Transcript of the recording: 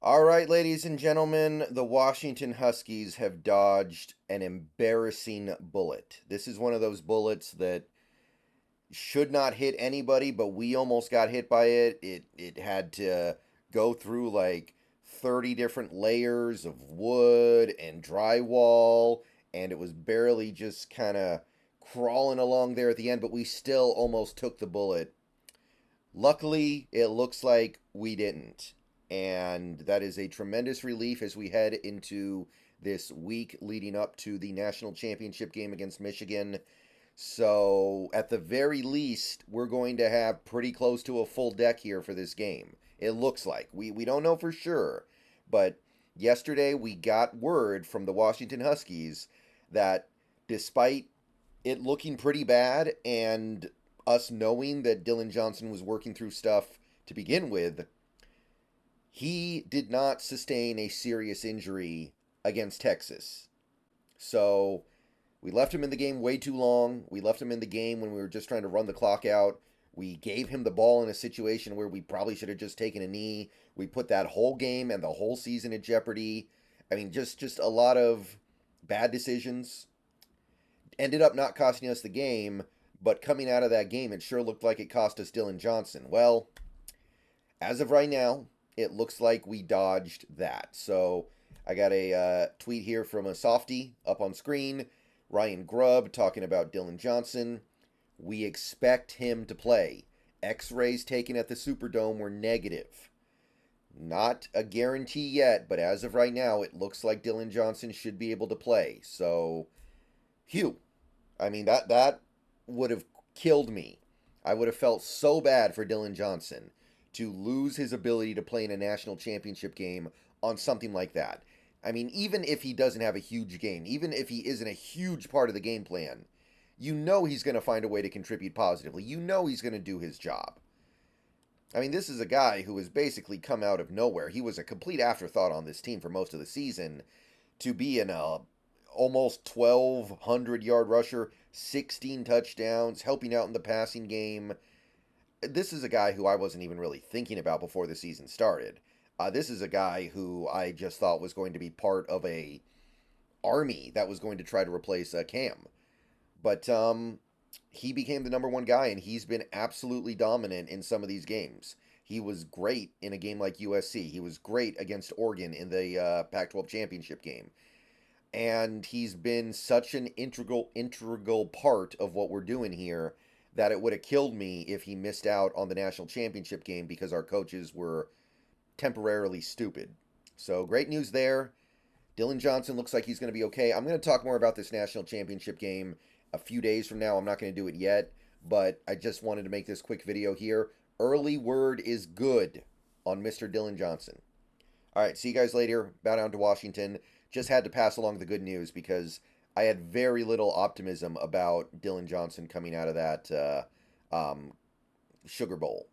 All right, ladies and gentlemen, the Washington Huskies have dodged an embarrassing bullet. This is one of those bullets that should not hit anybody, but we almost got hit by it. It had to go through like 30 different layers of wood and drywall, and it was barely just kind of crawling along there at the end, but we still almost took the bullet. Luckily, it looks like we didn't. And that is a tremendous relief as we head into this week leading up to the national championship game against Michigan. So, at the very least, we're going to have pretty close to a full deck here for this game. It looks like. We don't know for sure. But yesterday, we got word from the Washington Huskies that despite it looking pretty bad and us knowing that Dillon Johnson was working through stuff to begin with, he did not sustain a serious injury against Texas. So we left him in the game way too long. We left him in the game when we were just trying to run the clock out. We gave him the ball in a situation where we probably should have just taken a knee. We put that whole game and the whole season at jeopardy. I mean, just a lot of bad decisions. Ended up not costing us the game, but coming out of that game, it sure looked like it cost us Dillon Johnson. Well, as of right now, it looks like we dodged that. So I got a tweet here from a softie up on screen. Ryan Grubb talking about Dillon Johnson. We expect him to play. X-rays taken at the Superdome were negative. Not a guarantee yet, but as of right now, it looks like Dillon Johnson should be able to play. So, phew. I mean, that would have killed me. I would have felt so bad for Dillon Johnson to lose his ability to play in a national championship game on something like that. I mean, even if he doesn't have a huge game, even if he isn't a huge part of the game plan, you know he's going to find a way to contribute positively. You know he's going to do his job. I mean, this is a guy who has basically come out of nowhere. He was a complete afterthought on this team for most of the season. To be an almost 1,200-yard rusher, 16 touchdowns, helping out in the passing game. This is a guy who I wasn't even really thinking about before the season started. This is a guy who I just thought was going to be part of a army that was going to try to replace Cam. But he became the number one guy, and he's been absolutely dominant in some of these games. He was great in a game like USC. He was great against Oregon in the Pac-12 championship game. And he's been such an integral part of what we're doing here that it would have killed me if he missed out on the national championship game because our coaches were temporarily stupid. So great news there. Dillon Johnson looks like he's going to be okay. I'm going to talk more about this national championship game a few days from now. I'm not going to do it yet, but I just wanted to make this quick video here. Early word is good on Mr. Dillon Johnson. All right, see you guys later. Bow down to Washington. Just had to pass along the good news because I had very little optimism about Dillon Johnson coming out of that Sugar Bowl.